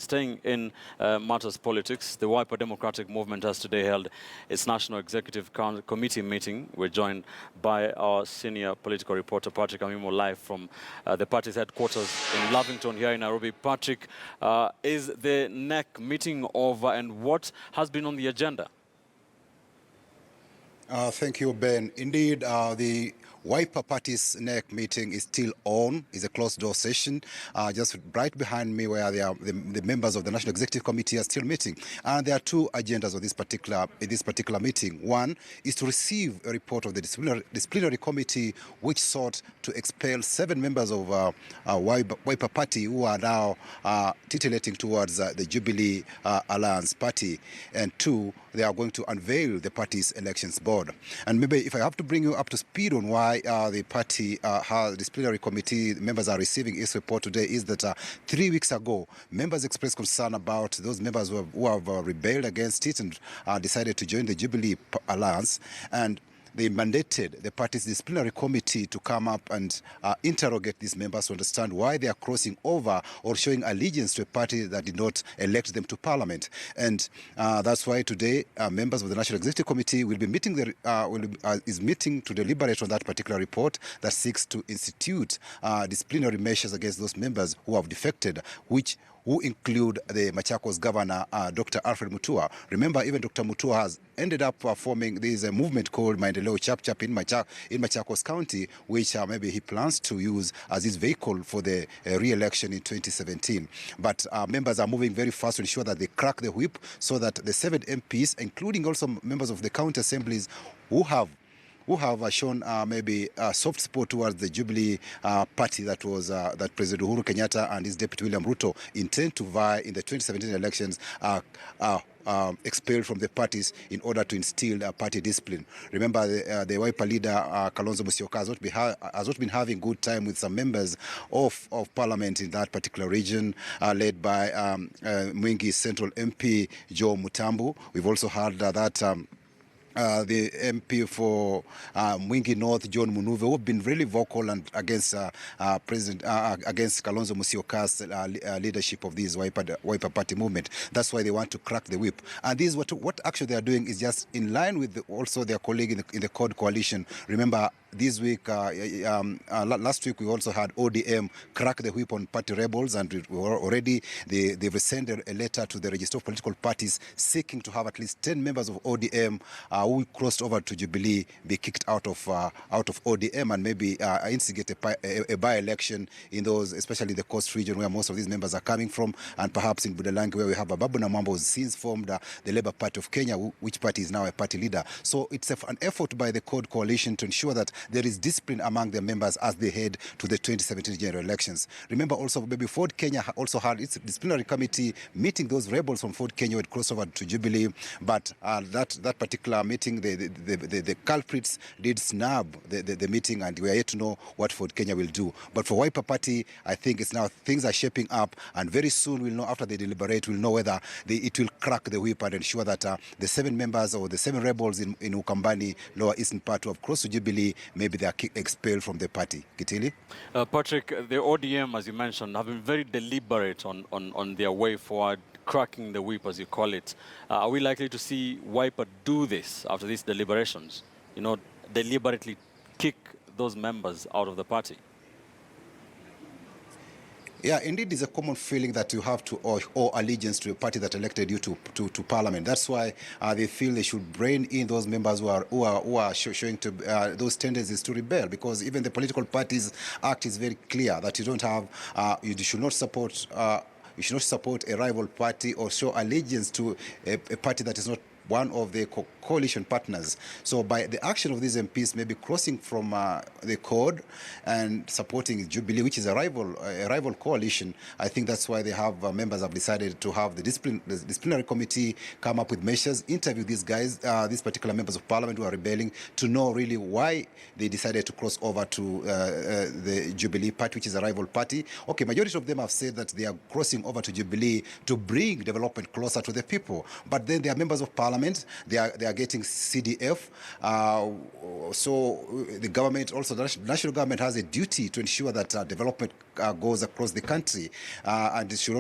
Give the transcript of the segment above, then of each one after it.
staying in matters politics, the Wiper Democratic Movement has today held its National Executive Committee meeting. We're joined by our senior political reporter, Patrick Amimo, live from the party's headquarters in Lavington here in Nairobi. Patrick, is the NEC meeting over, and what has been on the agenda? Thank you, Ben. Indeed, the Wiper Party's NEC meeting is still on. It's a closed-door session. Just right behind me, where the members of the National Executive Committee are still meeting. And there are two agendas of this particular meeting. One is to receive a report of the disciplinary committee, which sought to expel 7 members of Wiper Party who are now titillating towards the Jubilee Alliance Party. And two, they are going to unveil the party's elections board. And maybe if I have to bring you up to speed on why the party disciplinary committee members are receiving its report today, is that 3 weeks ago, members expressed concern about those members who have rebelled against it and decided to join the Jubilee Alliance, and they mandated the party's disciplinary committee to come up and interrogate these members to understand why they are crossing over or showing allegiance to a party that did not elect them to parliament. And that's why today members of the National Executive Committee will be meeting is meeting to deliberate on that particular report that seeks to institute disciplinary measures against those members who have defected, who include the Machakos governor, Dr. Alfred Mutua. Remember, even Dr. Mutua has ended up forming this movement called Maendeleo Chap Chap in Machakos County, which maybe he plans to use as his vehicle for the re-election in 2017. But members are moving very fast to ensure that they crack the whip so that the 7 MPs, including also members of the county assemblies who have shown maybe soft support towards the Jubilee party that President Uhuru Kenyatta and his deputy William Ruto intend to vie in the 2017 elections, expelled from the parties in order to instill party discipline. Remember, the Wiper leader, Kalonzo Musyoka, has not been having good time with some members of parliament in that particular region, led by Mwingi Central MP Joe Mutambu. We've also heard that the MP for Mwingi North, John Munuve, who have been really vocal and against against Kalonzo Musyoka's leadership of this Wiper Party movement. That's why they want to crack the whip. And this is what actually they are doing is just in line with also their colleague in the CORD coalition. Remember, this week, last week, we also had ODM crack the whip on party rebels, and they've sent a letter to the Register of Political Parties seeking to have at least 10 members of ODM who crossed over to Jubilee be kicked out of ODM and maybe instigate a by-election in those, especially the coast region where most of these members are coming from, and perhaps in Budalangi where we have Ababu Namwamba, who's since formed the Labour Party of Kenya, which party is now a party leader. So it's an effort by the CORD coalition to ensure that there is discipline among their members as they head to the 2017 general elections. Remember also, maybe Ford Kenya also had its disciplinary committee meeting those rebels from Ford Kenya who had crossed over to Jubilee, but that particular meeting, the culprits did snub the meeting, and we are yet to know what Ford Kenya will do. But for Wiper Party, I think it's now things are shaping up, and very soon we'll know, after they deliberate, we'll know whether it will crack the whip and ensure that the 7 members or the 7 rebels in Ukambani, Lower Eastern Part who have crossed to Jubilee, maybe they are expelled from the party. Kitili? Patrick, the ODM, as you mentioned, have been very deliberate on their way forward, cracking the whip, as you call it. Are we likely to see Wiper do this after these deliberations? You know, deliberately kick those members out of the party? Yeah, indeed, it's a common feeling that you have to owe allegiance to a party that elected you to parliament. That's why they feel they should rein in those members who are showing to those tendencies to rebel. Because even the political parties act is very clear that you don't have, you should not support. You should not support a rival party or show allegiance to a party that is not one of the coalition partners. So by the action of these MPs maybe crossing from the CORD and supporting Jubilee, which is a rival coalition, I think that's why they have members have decided to have the disciplinary committee come up with measures, interview these guys, these particular members of parliament who are rebelling, to know really why they decided to cross over to the Jubilee party, which is a rival party. Okay, majority of them have said that they are crossing over to Jubilee to bring development closer to the people. But then they are members of parliament. They are getting CDF. So the government, also the national government, has a duty to ensure that development goes across the country, and it should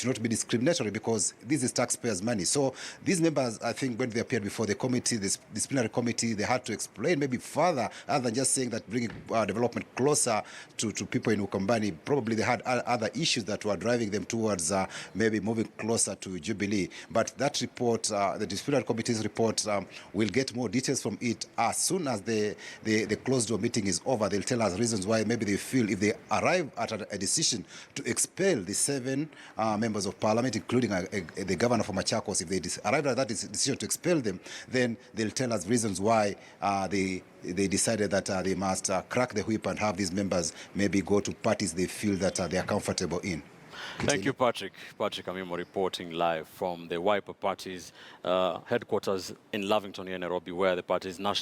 not be discriminatory, because this is taxpayers' money. So these members, I think, when they appeared before the committee, the disciplinary committee, they had to explain maybe further, other than just saying that bringing development closer to people in Ukambani. Probably they had other issues that were driving them towards maybe moving closer to Jubilee. But that report, the disciplinary committee's report, we'll get more details from it as soon as the closed-door meeting is over. They'll tell us reasons why maybe they feel, if they arrive at a decision to expel the 7 members of parliament, including the governor from Machakos, if they arrive at that decision to expel them, then they'll tell us reasons why they decided that they must crack the whip and have these members maybe go to parties they feel that they are comfortable in. Thank you, Patrick. Patrick Amimo reporting live from the Wiper Party's headquarters in Lavington, Nairobi, where the party's national